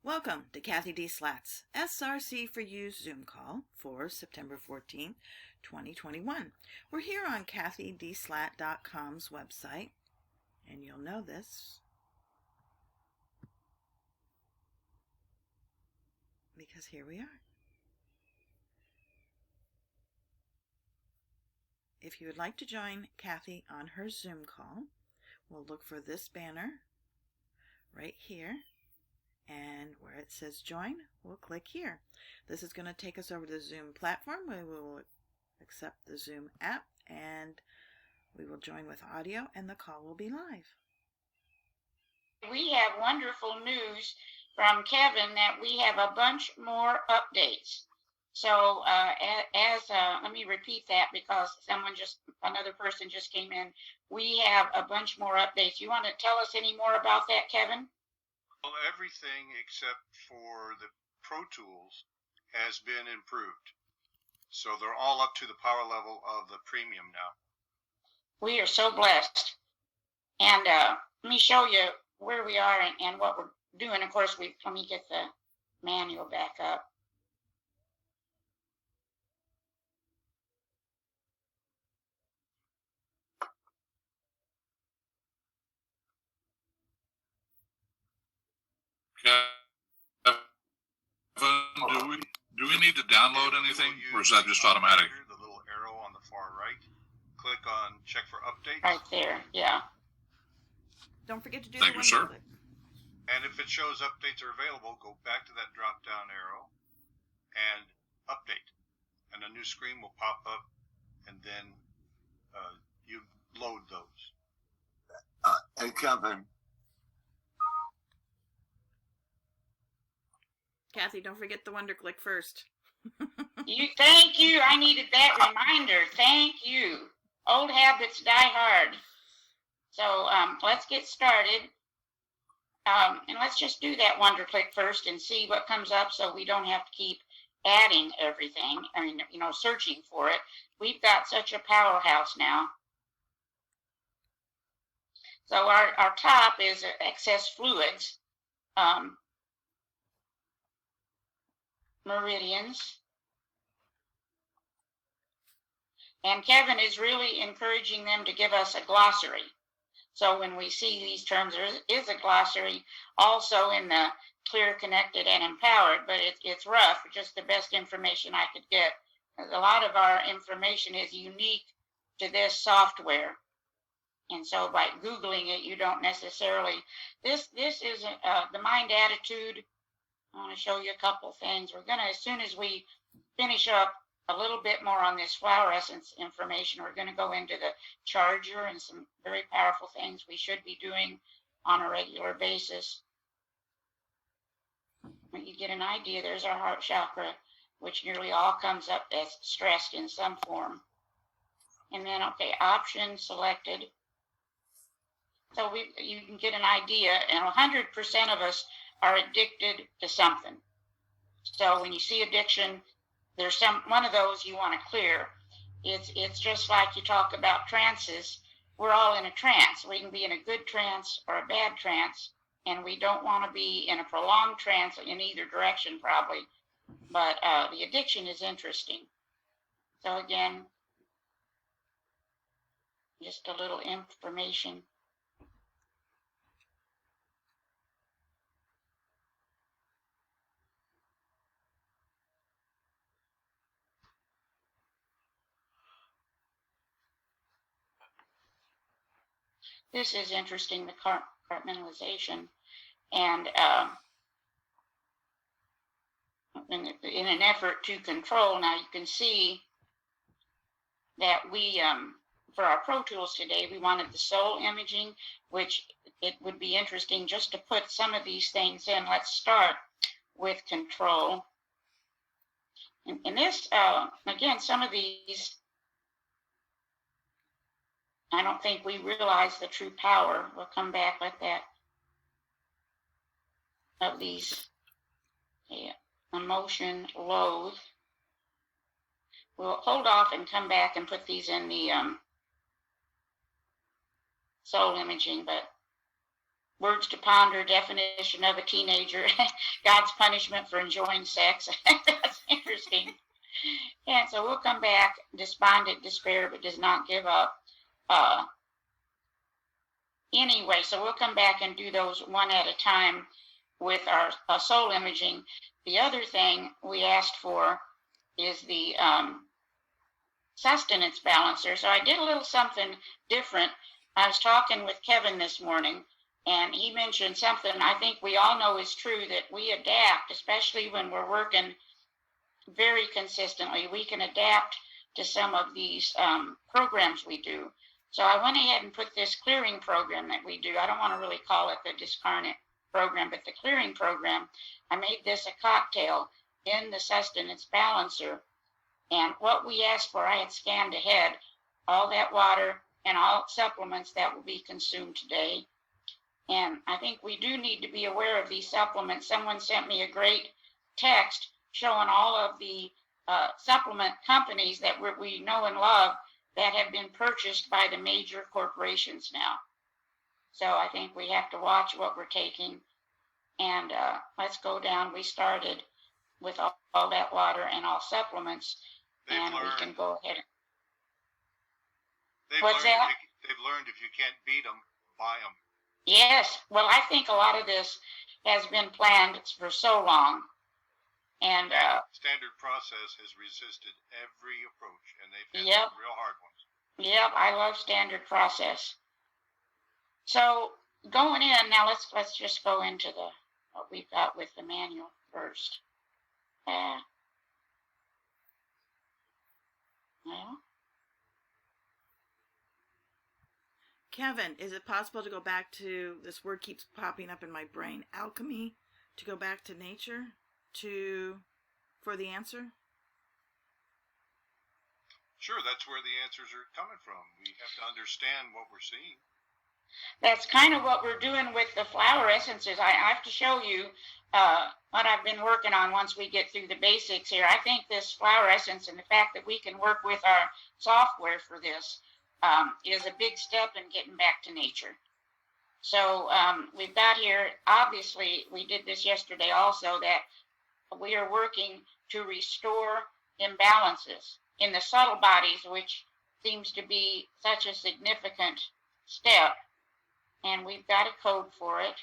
Welcome to CathyDSlaught's SRC4u Zoom call for September 14th, 2021. We're here on CathyDSlaght.com's website, and you'll know this because here we are. If you would like to join Cathy on her Zoom call, we'll look for this banner right here. And where it says join, we'll click here. This is going to take us over to the Zoom platform. We will accept the Zoom app and we will join with audio and the call will be live. We have wonderful news from Kevin that we have a bunch more updates. So let me repeat that because another person just came in. We have a bunch more updates. You want to tell us any more about that, Kevin? Well, everything except for the Pro Tools has been improved. So they're all up to the power level of the premium now. We are so blessed. And let me show you where we are and what we're doing. Of course, let me get the manual back up. Do we need to download anything, or is that just automatic? The little arrow on the far right. Click on check for updates. Right there, yeah. Don't forget to do Thank the you, sir. click. And if it shows updates are available, go back to that drop-down arrow and update. And a new screen will pop up, and then you load those. Hey, Kevin. Cathy, don't forget the Wonder Click first. Thank you. I needed that reminder. Thank you. Old habits die hard. So let's get started. And let's just do that Wonder Click first and see what comes up so we don't have to keep adding everything. Searching for it. We've got such a powerhouse now. So our top is excess fluids. Meridians. And Kevin is really encouraging them to give us a glossary. So when we see these terms, there is a glossary also in the clear, connected, and empowered, but it's rough, just the best information I could get. A lot of our information is unique to this software. And so by Googling it, you don't necessarily, this is the mind attitude. I want to show you a couple things. We're going to, as soon as we finish up a little bit more on this flower essence information, we're going to go into the charger and some very powerful things we should be doing on a regular basis. When you get an idea, there's our heart chakra, which nearly all comes up as stressed in some form. And then, okay, option selected. So you can get an idea, and 100% of us are addicted to something. So when you see addiction, there's one of those you want to clear. It's just like you talk about trances. We're all in a trance. We can be in a good trance or a bad trance, and we don't want to be in a prolonged trance in either direction probably. But the addiction is interesting. So again, just a little information. This is interesting, the compartmentalization, and in an effort to control. Now you can see that we, for our Pro Tools today, we wanted the soul imaging, which it would be interesting just to put some of these things in. Let's start with control. And this, again, some of these, I don't think we realize the true power. We'll come back with that. Of these emotion, loathe. We'll hold off and come back and put these in the soul imaging, but words to ponder, definition of a teenager, God's punishment for enjoying sex. That's interesting. And so we'll come back, despondent, despair, but does not give up. Anyway, so we'll come back and do those one at a time with our soul imaging. The other thing we asked for is the sustenance balancer. So I did a little something different. I was talking with Kevin this morning, and he mentioned something I think we all know is true, that we adapt, especially when we're working very consistently. We can adapt to some of these programs we do. So I went ahead and put this clearing program that we do. I don't want to really call it the discarnate program, but the clearing program. I made this a cocktail in the sustenance balancer. And what we asked for, I had scanned ahead all that water and all supplements that will be consumed today. And I think we do need to be aware of these supplements. Someone sent me a great text showing all of the supplement companies that we know and love that have been purchased by the major corporations now. So I think we have to watch what we're taking. And let's go down. We started with all that water and all supplements. We can go ahead. What's that? They've learned if you can't beat them, buy them. Yes. Well, I think a lot of this has been planned for so long. And standard process has resisted every approach, and they've had some real hard ones. Yep, I love standard process. So going in now, let's just go into what we've got with the manual first. Well, Kevin, is it possible to go back to, this word keeps popping up in my brain, alchemy, to go back to nature for the answer? Sure, that's where the answers are coming from. We have to understand what we're seeing. That's kind of what we're doing with the flower essences. I have to show you what I've been working on once we get through the basics here. I think this flower essence and the fact that we can work with our software for this is a big step in getting back to nature. So we've got here, obviously, we did this yesterday also, that we are working to restore imbalances in the subtle bodies, which seems to be such a significant step. And we've got a code for it.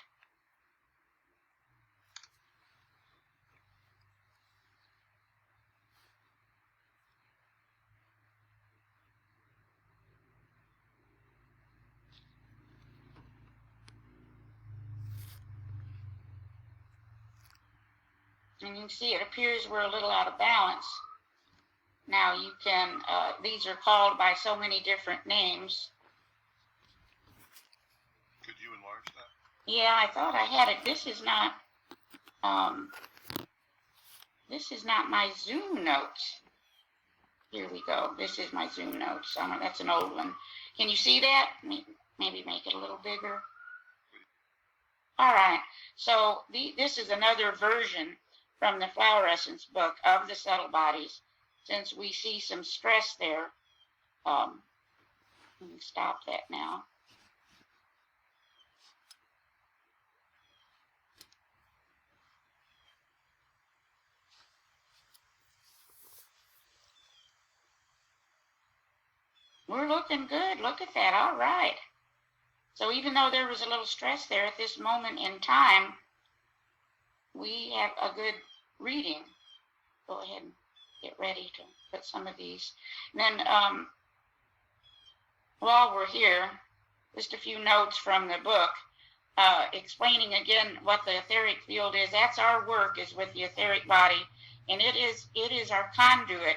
And you can see it appears we're a little out of balance. Now you can, these are called by so many different names. Could you enlarge that? Yeah, I thought I had it. This is not my Zoom notes. Here we go. This is my Zoom notes. That's an old one. Can you see that? Maybe make it a little bigger. All right. So this is another version from the Flower Essence book of the subtle bodies. Since we see some stress there, let me stop that now. We're looking good. Look at that. All right. So even though there was a little stress there at this moment in time, we have a good reading. Go ahead and get ready to put some of these. And then while we're here, just a few notes from the book explaining again what the etheric field is. That's our work, is with the etheric body. And it is our conduit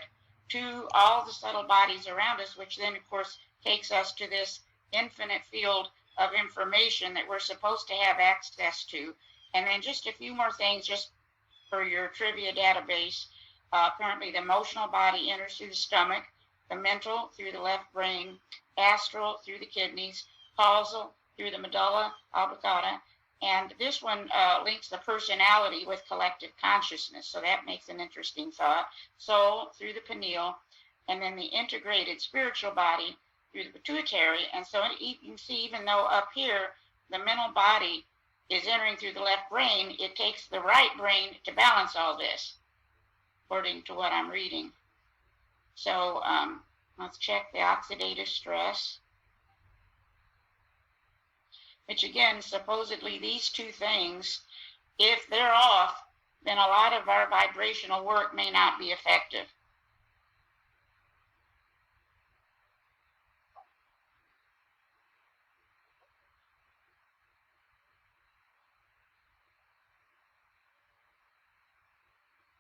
to all the subtle bodies around us, which then, of course, takes us to this infinite field of information that we're supposed to have access to. And then just a few more things, just for your trivia database. Apparently, the emotional body enters through the stomach, the mental through the left brain, astral through the kidneys, causal through the medulla oblongata, and this one links the personality with collective consciousness, so that makes an interesting thought. Soul through the pineal, and then the integrated spiritual body through the pituitary. And so you can see, even though up here the mental body is entering through the left brain, it takes the right brain to balance all this, according to what I'm reading. So let's check the oxidative stress, which again, supposedly these two things, if they're off, then a lot of our vibrational work may not be effective.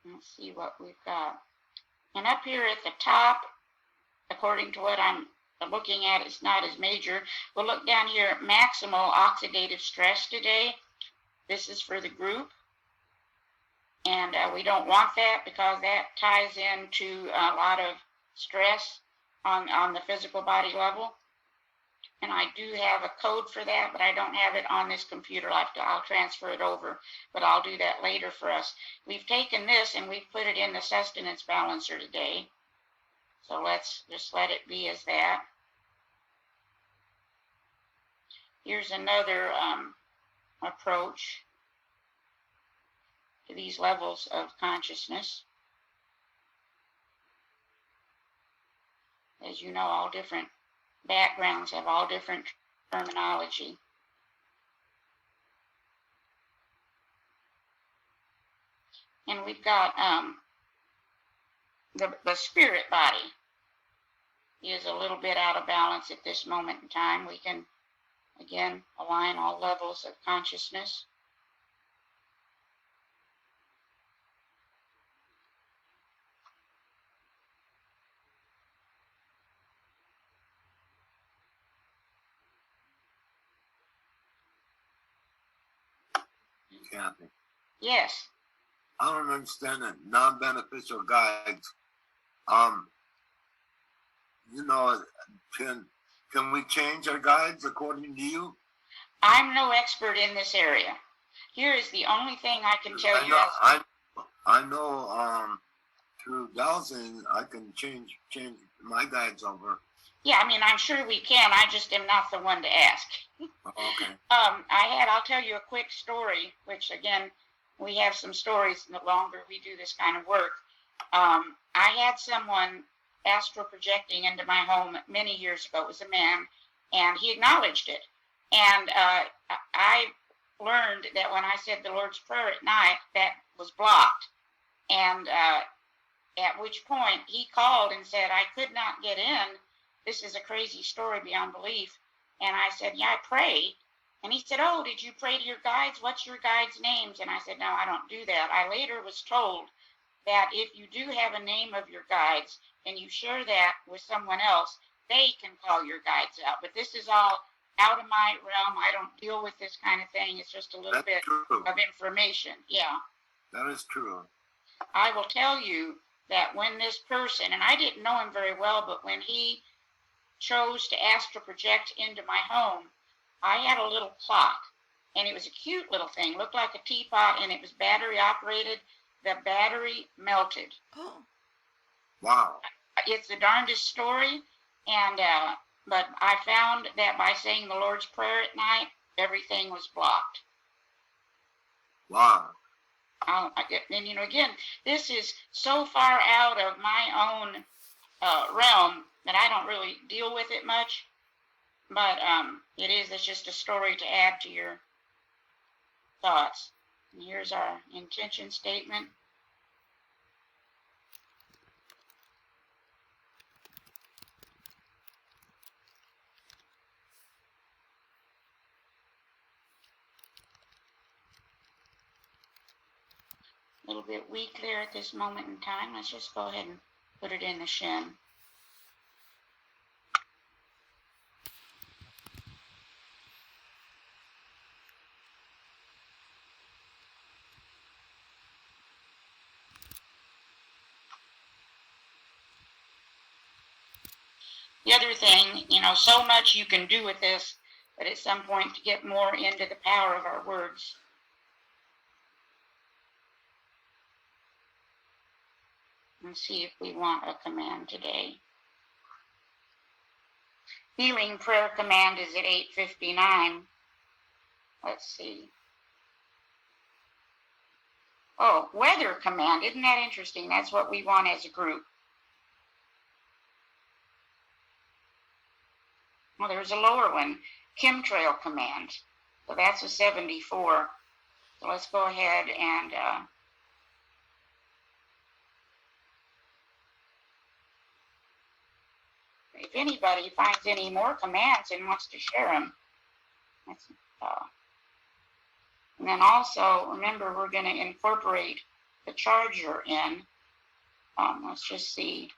Let's see what we've got. And up here at the top, according to what I'm looking at, it's not as major. We'll look down here at maximal oxidative stress today. This is for the group. And we don't want that because that ties into a lot of stress on the physical body level. And I do have a code for that, but I don't have it on this computer. I'll transfer it over, but I'll do that later for us. We've taken this and we've put it in the sustenance balancer today. So let's just let it be as that. Here's another approach to these levels of consciousness. As you know, all different backgrounds have all different terminology. And we've got the spirit body is a little bit out of balance at this moment in time. We can, again, align all levels of consciousness. Cathy, Yes. I don't understand that non-beneficial guides. You know, can we change our guides according to you? I'm no expert in this area. Here is the only thing I can tell you. I know through dowsing I can change my guides over. Yeah, I mean, I'm sure we can. I just am not the one to ask. Okay. I'll tell you a quick story, which again, we have some stories the longer we do this kind of work. I had someone astral projecting into my home many years ago. It was a man, and he acknowledged it. And I learned that when I said the Lord's Prayer at night, that was blocked. And at which point he called and said, I could not get in. This is a crazy story beyond belief. And I said, yeah, I prayed. And he said, oh, did you pray to your guides? What's your guides' names? And I said, no, I don't do that. I later was told that if you do have a name of your guides and you share that with someone else, they can call your guides out. But this is all out of my realm. I don't deal with this kind of thing. It's just a little bit of information. Yeah. That is true. I will tell you that when this person, and I didn't know him very well, but when he chose to astral project into my home, I had a little clock, and it was a cute little thing, looked like a teapot, and it was battery operated. The battery melted. Oh. Wow. It's the darndest story, and but I found that by saying the Lord's Prayer at night, everything was blocked. Wow. And you know, again, this is so far out of my own realm that I don't really deal with it much. But it's just a story to add to your thoughts. And here's our intention statement. A little bit weak there at this moment in time. Let's just go ahead and put it in the shin. The other thing, you know, so much you can do with this, but at some point to get more into the power of our words. Let's see if we want a command today. Healing prayer command is at 8:59. let's see. Oh, weather command. Isn't that interesting? That's what we want as a group. Well, there's a lower one, chemtrail command. So that's a 74. So let's go ahead and if anybody finds any more commands and wants to share them, that's, and then also remember we're going to incorporate the charger in. Let's just see.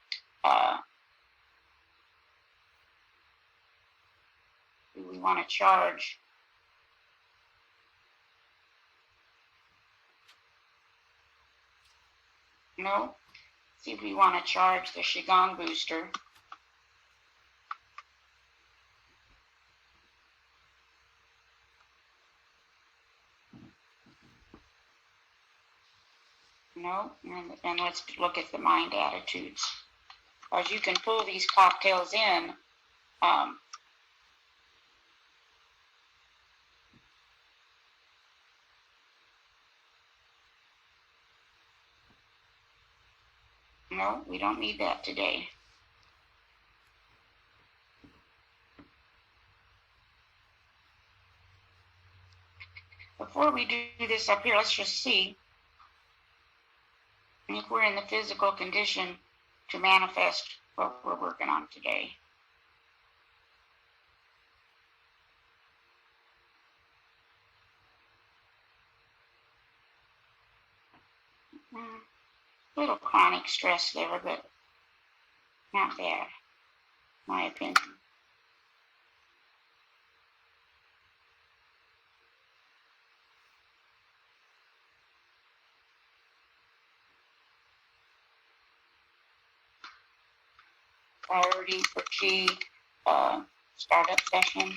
Do we want to charge? No. See if we want to charge the QiGong booster. No, and let's look at the mind attitudes. As you can pull these cocktails in, no, we don't need that today. Before we do this up here, let's just see if we're in the physical condition to manifest what we're working on today. Little chronic stress there, but not bad, in my opinion. Priority for Qi startup session.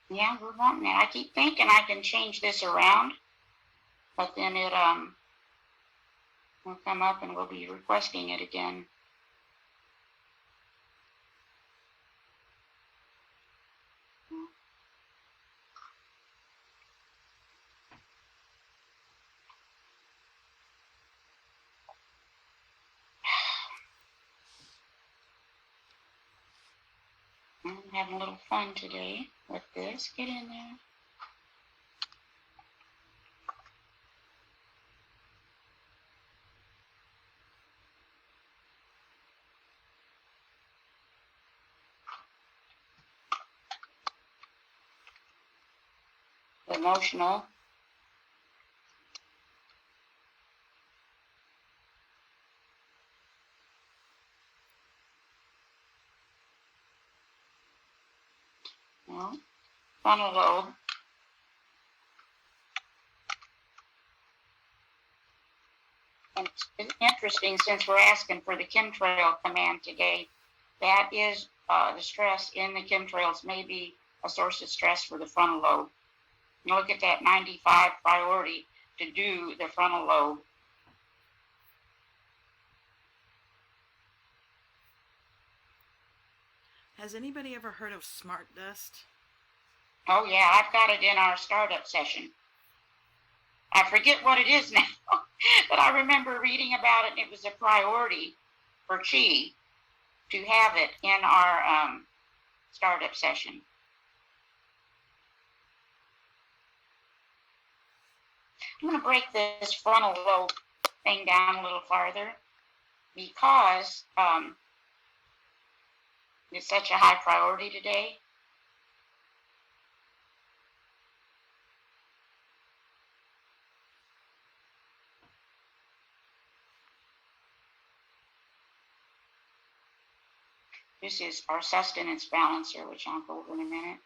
Yeah, we're wanting that. I keep thinking I can change this around, but then it will come up and we'll be requesting it again. I'm having a little fun today with this. Get in there. Emotional. No. Frontal lobe. And it's interesting since we're asking for the chemtrail command today, that is the stress in the chemtrails may be a source of stress for the frontal lobe. You look at that 95 priority to do the frontal lobe. Has anybody ever heard of smart dust? Oh yeah, I've got it in our startup session. I forget what it is now, but I remember reading about it and it was a priority for Qi to have it in our startup session. I'm going to break this frontal lobe thing down a little farther because it's such a high priority today. This is our sustenance balancer, which I'll go over in a minute.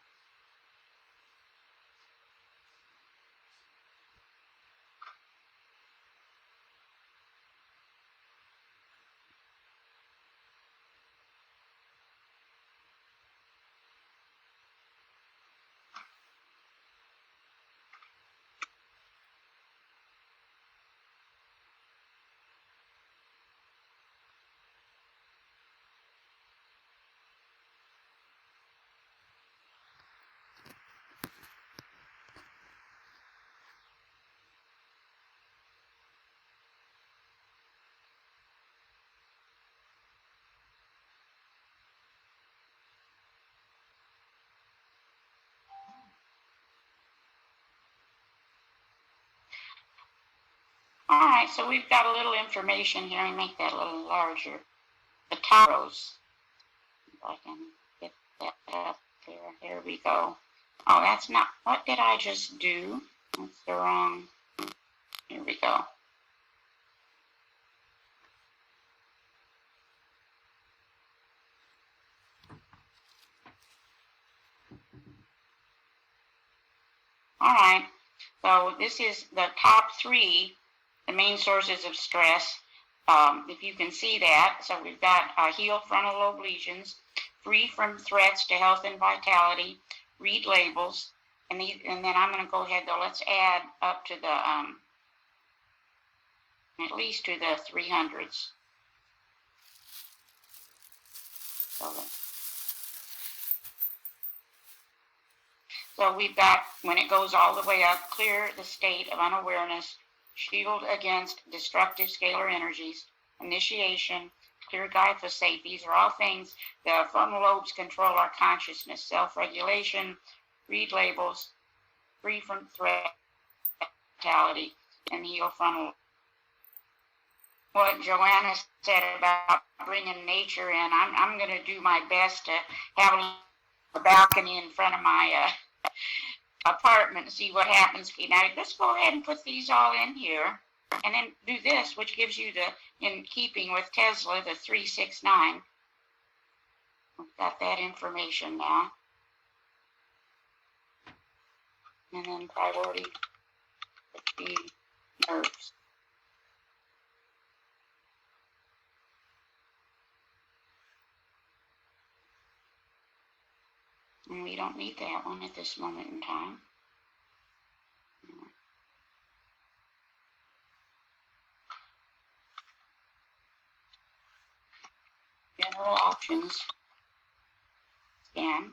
All right, so we've got a little information here. Let me make that a little larger. The top rows. If I can get that up there. Here we go. Oh, that's not, what did I just do? That's the wrong, here we go. All right, so this is the top three, the main sources of stress. If you can see that, so we've got healed frontal lobe lesions, free from threats to health and vitality, read labels, and then I'm going to go ahead though. Let's add up to the at least to the 300s. So we've got, when it goes all the way up, clear the state of unawareness, shield against destructive scalar energies, initiation, clear glyphosate. These are all things. The frontal lobes control our consciousness, self-regulation, read labels, free from threat, vitality, and heal frontal. What Joanna said about bringing nature in, I'm going to do my best to have a balcony in front of my apartment and see what happens. Now, let's go ahead and put these all in here, and then do this, which gives you the, in keeping with Tesla, the 369. We've got that information now. And then priority would be nerves. And we don't need that one at this moment in time. General options. Scan.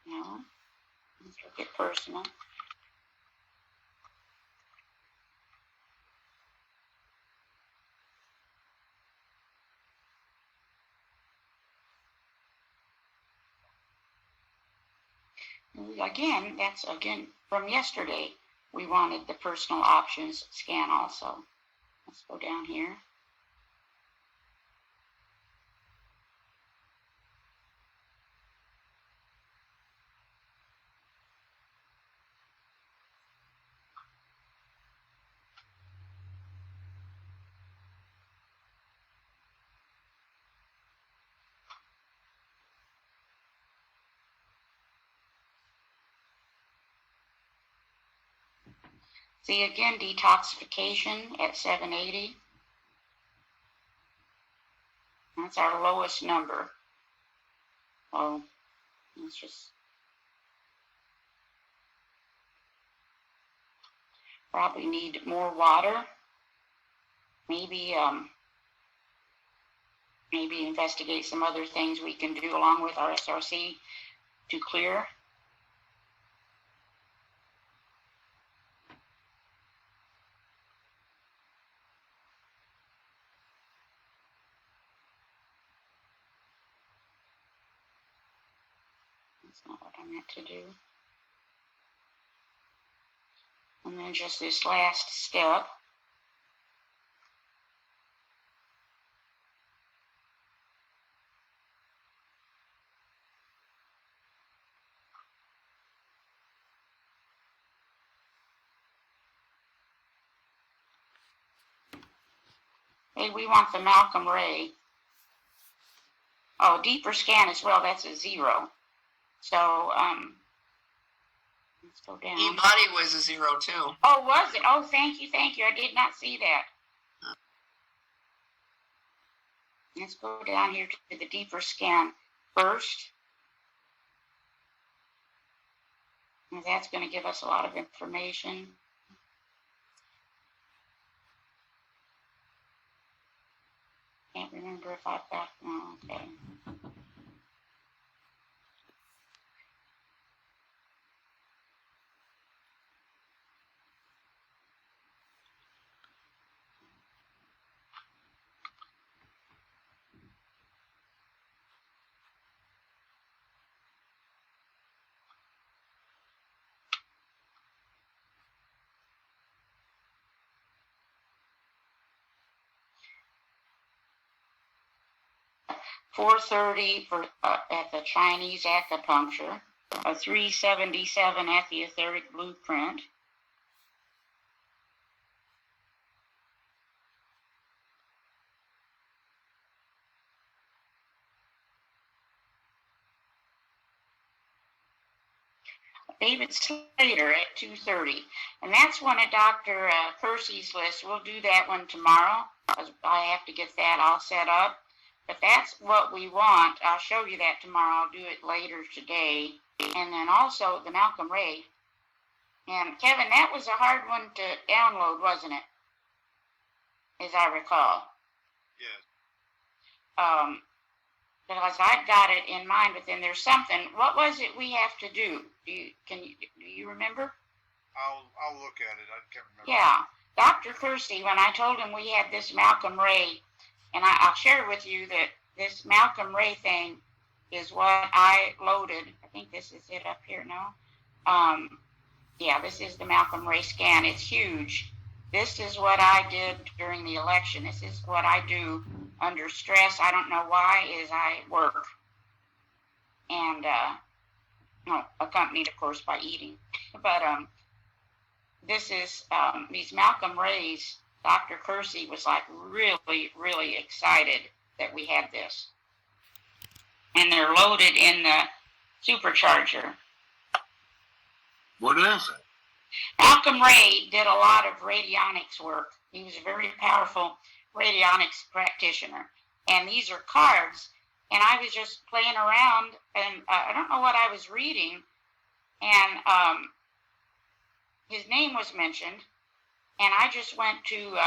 No. Let's look at personal. Again, that's again from yesterday. We wanted the personal options scan also. Let's go down here. See again, detoxification at 780. That's our lowest number. Oh, let's just probably need more water. Maybe maybe investigate some other things we can do along with our SRC to clear. That's not what I meant to do. And then just this last step. Hey, we want the Malcolm Ray. Oh, deeper scan as well, that's a 0. So, let's go down. E-body was a 0 too. Oh, was it? Oh, thank you. I did not see that. Let's go down here to the deeper scan first. And that's going to give us a lot of information. Can't remember if I've got, oh, okay. 430 for at the Chinese acupuncture, a 377 at the etheric blueprint. David Slater at 2:30, and that's one of Dr. Kersey's lists. We'll do that one tomorrow, because I have to get that all set up. But that's what we want. I'll show you that tomorrow. I'll do it later today. And then also the Malcolm Ray. And Kevin, that was a hard one to download, wasn't it? As I recall. Yes. Because I've got it in mind, but then there's something. What was it we have to do? Do you remember? I'll look at it. I can't remember. Yeah, Dr. Kersey, when I told him we had this Malcolm Ray, and I'll share with you that this Malcolm Ray thing is what I loaded. I think this is it up here now. Yeah, this is the Malcolm Ray scan. It's huge. This is what I did during the election. This is what I do under stress. I don't know why, is I work. And, accompanied, of course, by eating. But this is, these Malcolm Rays, Dr. Kersey was like really, really excited that we had this. And they're loaded in the supercharger. What is it? Malcolm Ray did a lot of radionics work. He was a very powerful radionics practitioner. And these are cards. And I was just playing around, and I don't know what I was reading. And his name was mentioned. And I just went to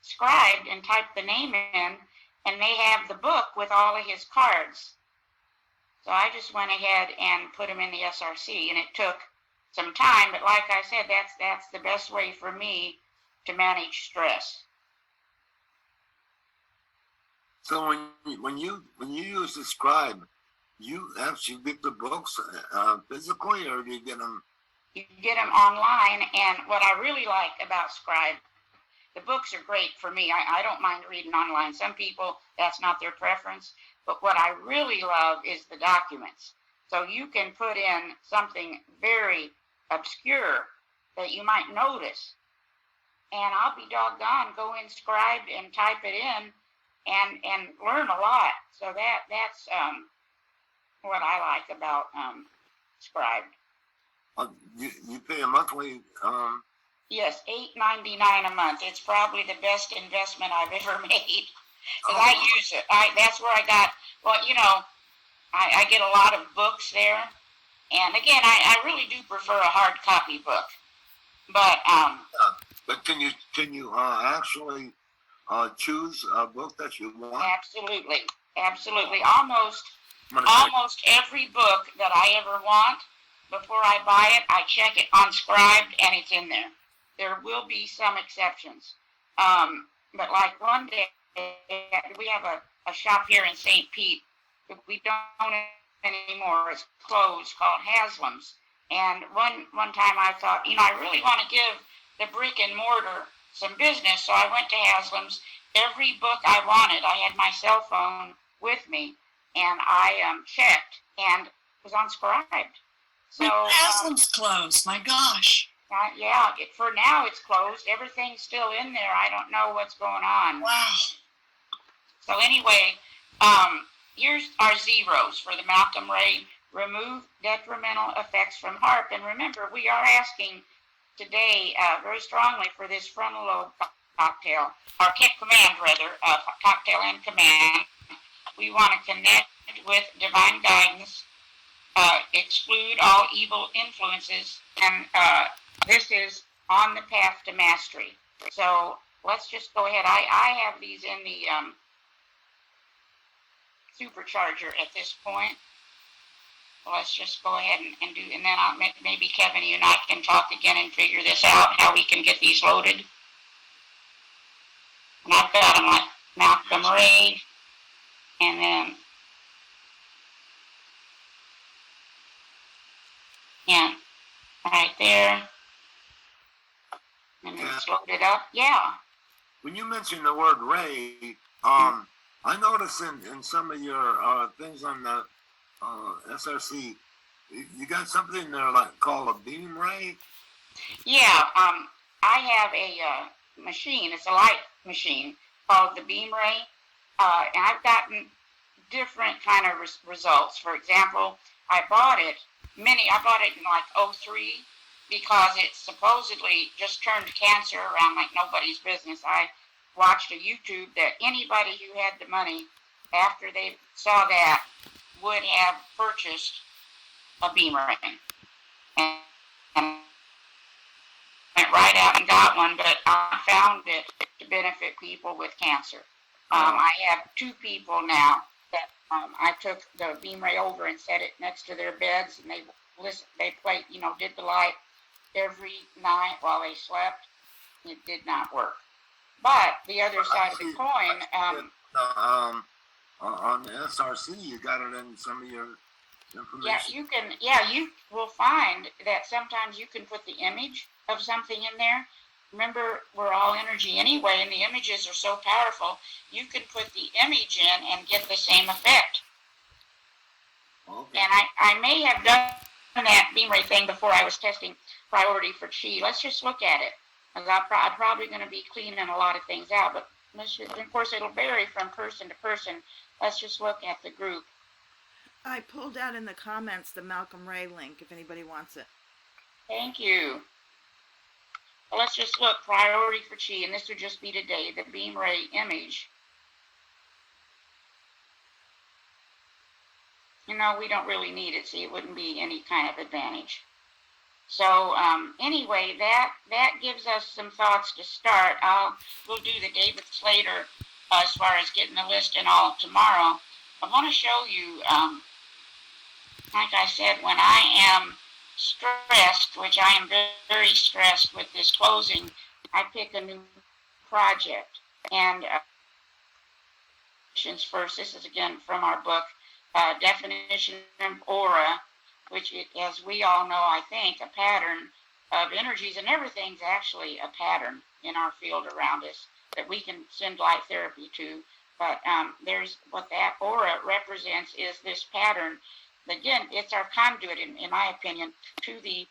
Scribed and typed the name in, and they have the book with all of his cards. So I just went ahead and put them in the SRC, and it took some time, but like I said, that's the best way for me to manage stress. So when you use the Scribe, you actually get the books physically, or do you get them? You get them online, and what I really like about Scribe, the books are great for me. I don't mind reading online. Some people, that's not their preference, but what I really love is the documents. So you can put in something very obscure that you might notice, and I'll be doggone, go in Scribed and type it in and learn a lot. So that's what I like about Scribed. You pay a monthly? Yes, $8.99 a month. It's probably the best investment I've ever made. Because I use it. That's where I got, well, I get a lot of books there. And again, I really do prefer a hard copy book. But can you actually choose a book that you want? Absolutely. Almost every book that I ever want, before I buy it, I check it on Scribed, and it's in there. There will be some exceptions. But like one day, we have a shop here in St. Pete that we don't anymore. It's closed, called Haslam's. And one time I thought, I really want to give the brick and mortar some business, so I went to Haslam's. Every book I wanted, I had my cell phone with me, and I checked, and it was unscribed. So Haslam's closed. My gosh. Yeah, for now it's closed. Everything's still in there. I don't know what's going on. Wow. So anyway, here's our zeros for the Malcolm Ray. Remove detrimental effects from HARP. And remember, we are asking today very strongly for this frontal lobe cocktail, or command rather, cocktail and command. We want to connect with divine guidance, exclude all evil influences, and this is on the path to mastery. So let's just go ahead. I have these in the supercharger at this point. Let's just go ahead and do, and then maybe Kevin, you and I can talk again and figure this out, how we can get these loaded. And I've got them like Malcolm Ray, and then, yeah, right there. And it's loaded up, yeah. When you mention the word Ray, I noticed in some of your things on the SRC, you got something there like called a beam ray. Yeah, I have a machine. It's a light machine called the beam ray, and I've gotten different kind of results. For example, I bought it in like 03 because it supposedly just turned cancer around like nobody's business. I watched a YouTube that anybody who had the money after they saw that would have purchased a beam ring. And went right out and got one, but I found it to benefit people with cancer. I have 2 people now that I took the beam ray over and set it next to their beds, and they played, did the light every night while they slept. It did not work. But the other side of the coin, on the SRC, you got it in some of your information. Yeah, you can. Yeah, you will find that sometimes you can put the image of something in there. Remember, we're all energy anyway, and the images are so powerful. You can put the image in and get the same effect. Okay. And I may have done that beam ray thing before I was testing priority for Qi. Let's just look at it. I'm probably going to be cleaning a lot of things out, but of course it'll vary from person to person. Let's just look at the group. I pulled out in the comments the Malcolm Ray link if anybody wants it. Thank you. Well, let's just look, priority for Qi, and this would just be today, the beam ray image. We don't really need it, see, it wouldn't be any kind of advantage. So anyway, that gives us some thoughts to start. We'll do the David Slater as far as getting the list and all tomorrow. I want to show you, like I said, when I am stressed, which I am very, very stressed with this closing, I pick a new project. And first, this is again from our book, Definition of Aura, which, as we all know, I think, a pattern of energies, and everything's actually a pattern in our field around us that we can send light therapy to. But there's what that aura represents is this pattern. Again, it's our conduit, in my opinion, to the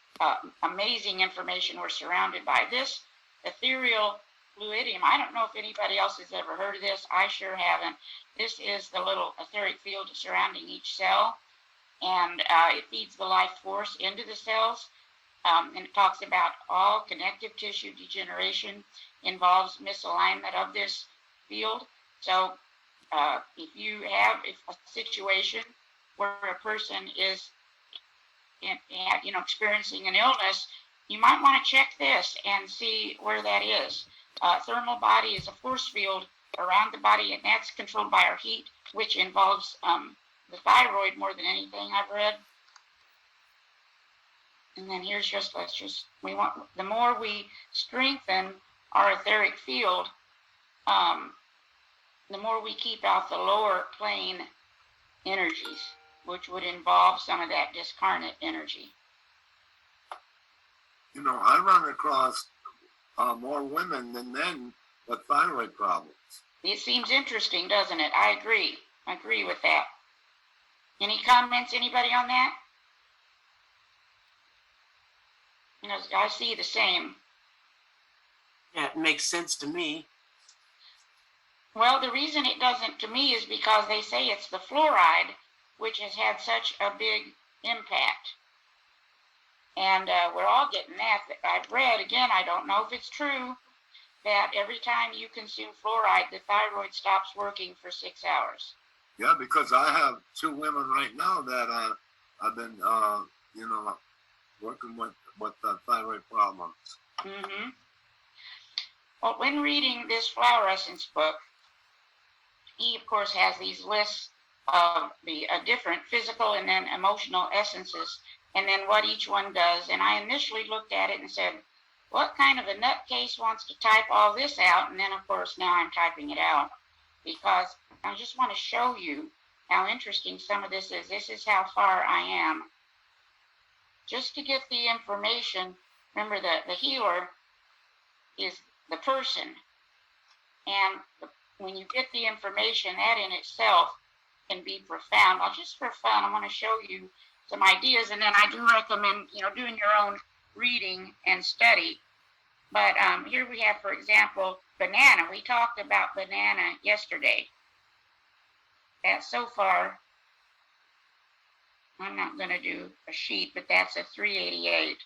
amazing information we're surrounded by. This ethereal fluidium, I don't know if anybody else has ever heard of this. I sure haven't. This is the little etheric field surrounding each cell, and it feeds the life force into the cells. And it talks about all connective tissue degeneration involves misalignment of this field. So if you have a situation where a person is experiencing an illness, you might want to check this and see where that is. Thermal body is a force field around the body, and that's controlled by our heat, which involves the thyroid more than anything I've read. And then here's the more we strengthen our etheric field, the more we keep out the lower plane energies, which would involve some of that discarnate energy. I run across more women than men with thyroid problems. It seems interesting, doesn't it? I agree with that. Any comments, anybody on that? I see the same. Yeah, it makes sense to me. Well, the reason it doesn't to me is because they say it's the fluoride which has had such a big impact. And we're all getting that. I've read, again, I don't know if it's true, that every time you consume fluoride, the thyroid stops working for 6 hours. Yeah, because I have 2 women right now that I've been, working with thyroid problems. Mm-hmm. Well, when reading this flower essence book, he, of course, has these lists of the different physical and then emotional essences, and then what each one does. And I initially looked at it and said, what kind of a nutcase wants to type all this out? And then, of course, now I'm typing it out because I just want to show you how interesting some of this is. This is how far I am. Just to get the information, remember the healer is the person, and when you get the information, that in itself can be profound. Well, just for fun, I want to show you some ideas, and then I do recommend, doing your own reading and study. But here we have, for example, banana. We talked about banana yesterday. That so far, I'm not going to do a sheet, but that's a 388.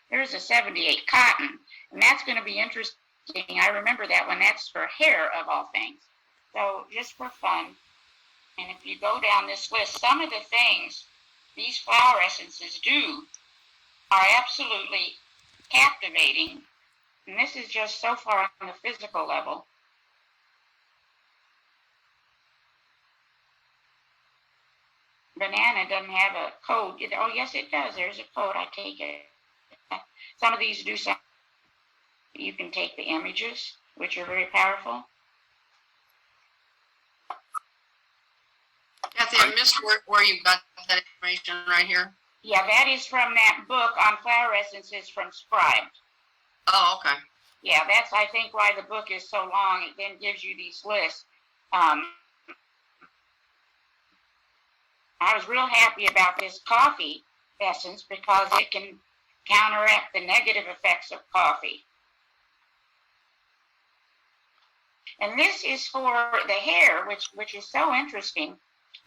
There's a 78, cotton, and that's going to be interesting. I remember that one. That's for hair, of all things. So just for fun, and if you go down this list, some of the things these flower essences do are absolutely captivating. And this is just so far on the physical level. Banana doesn't have a code. Oh, yes, it does. There's a code. I take it. Some of these do something. You can take the images, which are very powerful. Cathy, I missed where you got that information right here. Yeah, that is from that book on flower essences from Scribe. Oh, okay. Yeah, that's, I think, why the book is so long. It then gives you these lists. I was real happy about this coffee essence because it can counteract the negative effects of coffee. And this is for the hair, which is so interesting.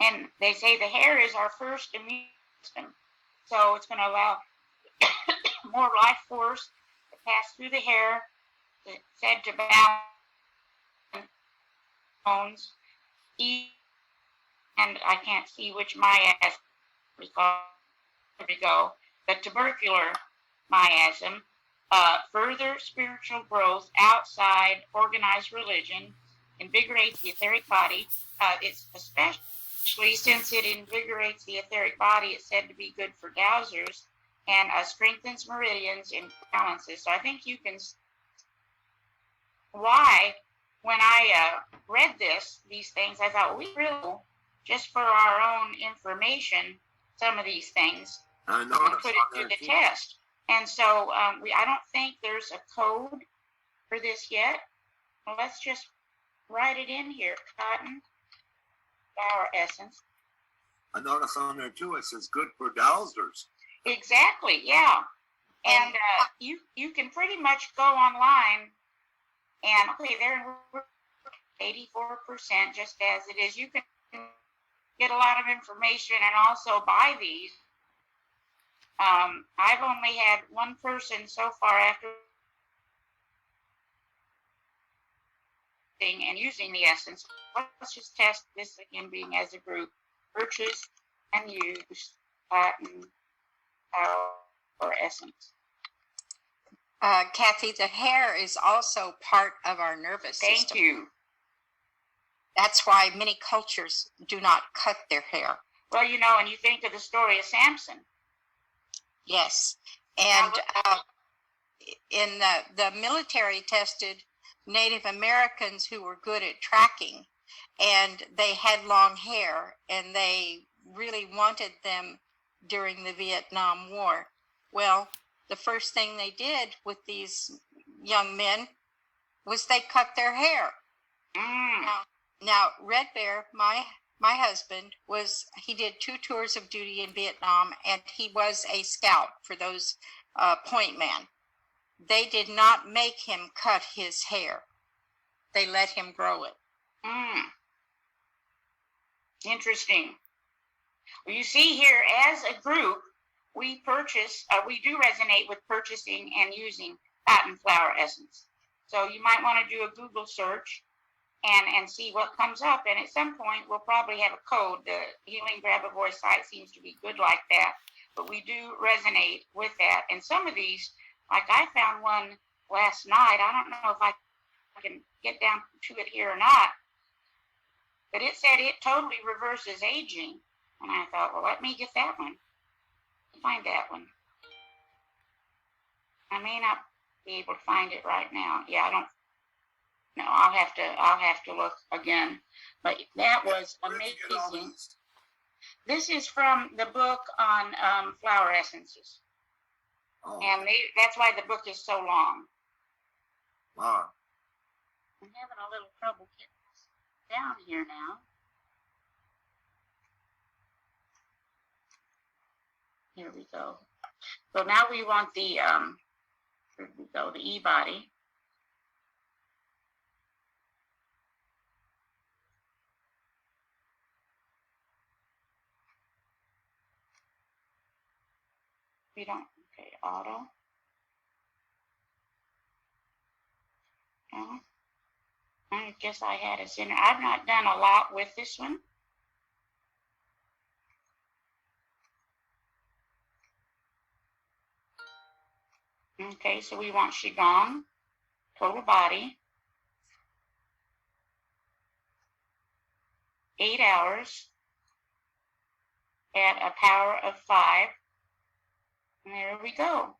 And they say the hair is our first immune system. So it's going to allow more life force to pass through the hair. It's said to balance bones. And I can't see which miasm there we go. The tubercular miasm. Further spiritual growth outside organized religion, invigorates the etheric body. It's especially since it invigorates the etheric body, it's said to be good for dowsers, and strengthens meridians and balances. So I think you can why when I read these things, I thought we really, just for our own information, some of these things, and put it to the test. And so I don't think there's a code for this yet. Well, let's just write it in here. Cotton flower essence. I noticed on there too, it says good for dowsers. Exactly, yeah. And you can pretty much go online and, okay, they're 84%, just as it is. You can get a lot of information and also buy these. I've only had one person so far after and using the essence. Let's just test this again, being as a group. Purchase and use cotton flower essence. Cathy, the hair is also part of our nervous system. Thank you. That's why many cultures do not cut their hair. Well, and you think of the story of Samson. Yes, and in the military tested Native Americans who were good at tracking, and they had long hair, and they really wanted them during the Vietnam War. Well, the first thing they did with these young men was they cut their hair. Now Red Bear, my husband, he did 2 tours of duty in Vietnam, and he was a scout for those point man. They did not make him cut his hair. They let him grow it. Interesting. Well, you see here, as a group, we do resonate with purchasing and using cotton flower essence. So you might want to do a Google search and see what comes up. And at some point, we'll probably have a code. The Healing Grab a Voice site seems to be good like that. But we do resonate with that. And some of these, like I found one last night. I don't know if I can get down to it here or not. But it said it totally reverses aging. And I thought, well, let me get that one. Find that one. I may not be able to find it right now. Yeah, I don't. No, I'll have to look again. But that was amazing. This is from the book on flower essences. Oh. And that's why the book is so long. Wow. I'm having a little trouble getting this down here now. Here we go. So now we want the, here we go, the E-body. We don't, okay, auto. Yeah. I guess I had a center. I've not done a lot with this one. Okay, so we want QiGong, total body, 8 hours at a power of 5. And there we go.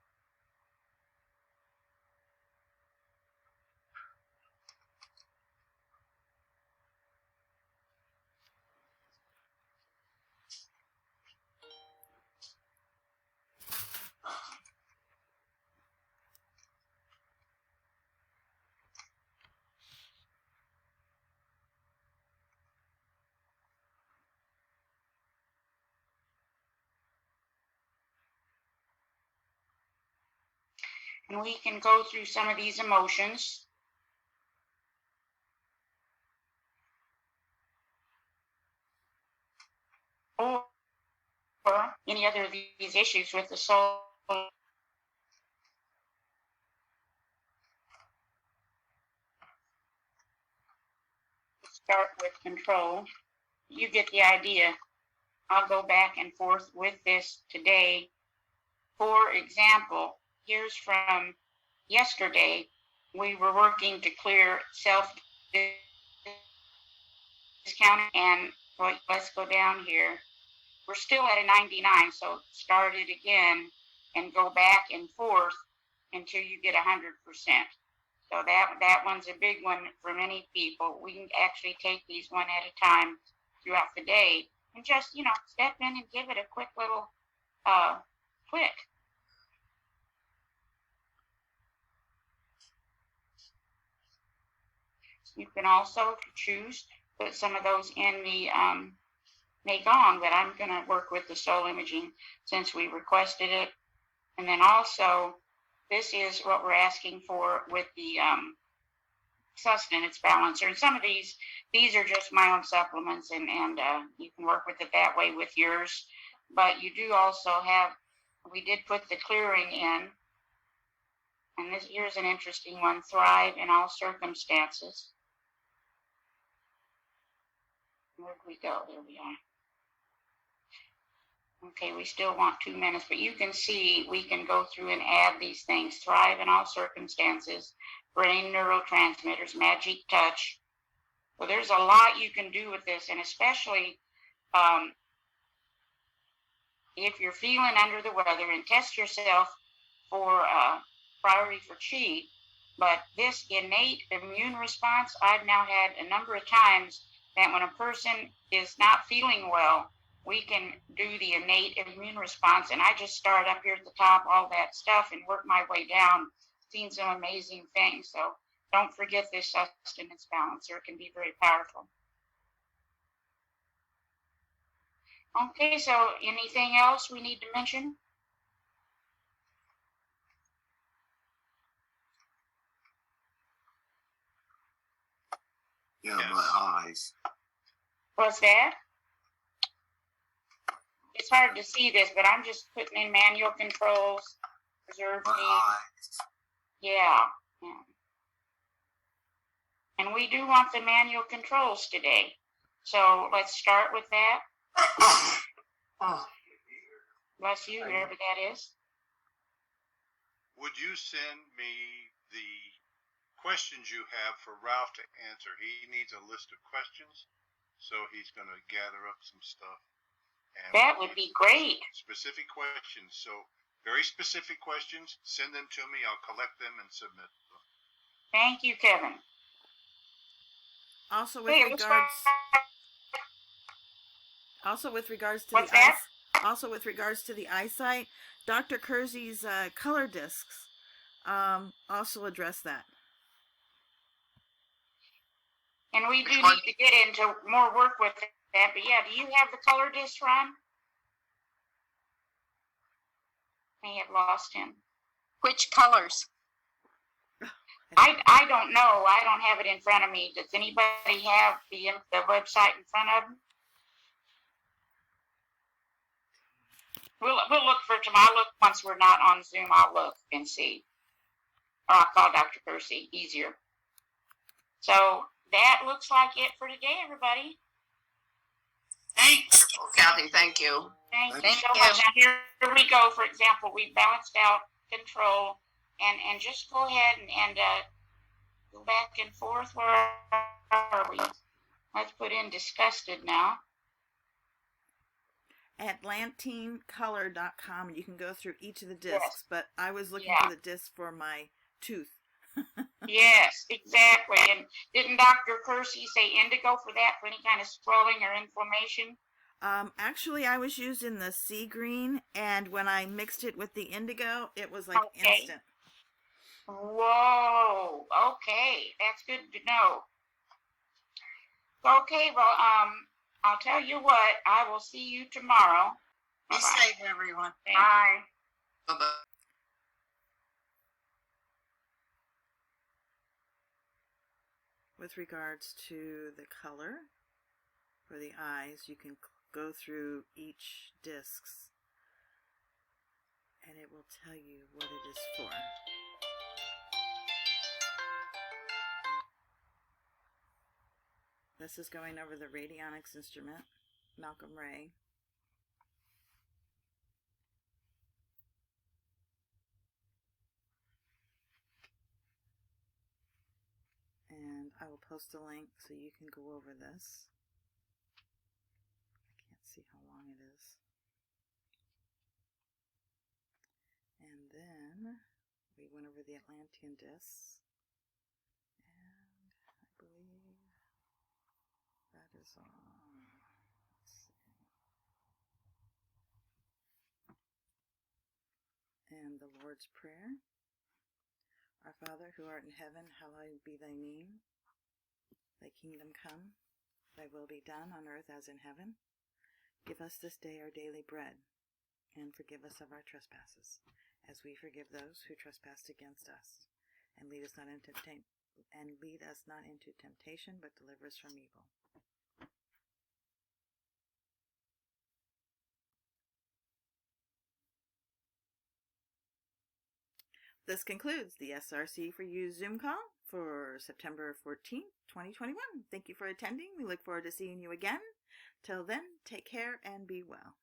And we can go through some of these emotions. Or any other of these issues with the soul. Start with control. You get the idea. I'll go back and forth with this today. For example, here's from yesterday. We were working to clear self-discounting, and let's go down here. We're still at a 99, so start it again and go back and forth until you get 100%. So that one's a big one for many people. We can actually take these one at a time throughout the day and just, step in and give it a quick little click. You can also, if you choose, put some of those in the Gong, that I'm going to work with the soul imaging since we requested it. And then also, this is what we're asking for with the sustenance balancer. And some of these are just my own supplements, and you can work with it that way with yours. But you do also have, we did put the clearing in. And here's an interesting one, thrive in all circumstances. Where'd we go? There we are. Okay, we still want 2 minutes, but you can see we can go through and add these things. Thrive in all circumstances, brain neurotransmitters, magic touch. Well, there's a lot you can do with this, and especially if you're feeling under the weather, and test yourself for priority for chi. But this innate immune response, I've now had a number of times that when a person is not feeling well, we can do the innate immune response. And I just start up here at the top, all that stuff, and work my way down, seen some amazing things. So don't forget this sustenance balancer. It can be very powerful. Okay, so anything else we need to mention? Yeah, yes. My eyes. What's that? It's hard to see this, but I'm just putting in manual controls, reserve my theme. eyes. Yeah. And we do want the manual controls today. So let's start with that. Bless you, wherever that is. Would you send me the questions you have for Ralph to answer? He needs a list of questions, so he's going to gather up some stuff. And that would be great. Specific questions. So very specific questions. Send them to me. I'll collect them and submit them. Thank you, Kevin. Also with regards to the eyesight, Dr. Kersey's color discs also address that. And we do Which one? need to get into more work with that. But yeah, do you have the color disc, Ron? May have lost him. Which colors? I don't know. I don't have it in front of me. Does anybody have the website in front of them? We'll look for tomorrow. I'll look once we're not on Zoom. I'll look and see. Or I'll call Dr. Percy. Easier. So that looks like it for today, everybody. Thanks. Kathy, thank you. Thank you Thank so you. much. Now here we go. For example, we balanced out control, and just go ahead and go back and forth. Where are we? Let's put in disgusted now. Atlantinecolor.com. You can go through each of the discs, Yes. but I was looking Yeah. for the disc for my tooth. Yes, exactly. And didn't Dr. Percy say indigo for that, for any kind of swelling or inflammation? Actually, I was using the sea green, and when I mixed it with the indigo, it was like Okay. instant. Whoa. Okay, that's good to know. Okay, well, I'll tell you what. I will see you tomorrow. Be Bye-bye. safe, everyone. Thank you. Bye. Bye-bye. With regards to the color for the eyes, you can go through each discs, and it will tell you what it is for. This is going over the radionics instrument, Malcolm Ray. And I will post a link so you can go over this. I can't see how long it is. And then we went over the Atlantean discs. And I believe that is all. Let's see. And the Lord's Prayer. Our Father, who art in heaven, hallowed be thy name. Thy kingdom come, thy will be done on earth as in heaven. Give us this day our daily bread, and forgive us of our trespasses, as we forgive those who trespass against us. And lead us not into temptation, but deliver us from evil. This concludes the SRC4u Zoom call for September 14th, 2021. Thank you for attending. We look forward to seeing you again. Till then, take care and be well.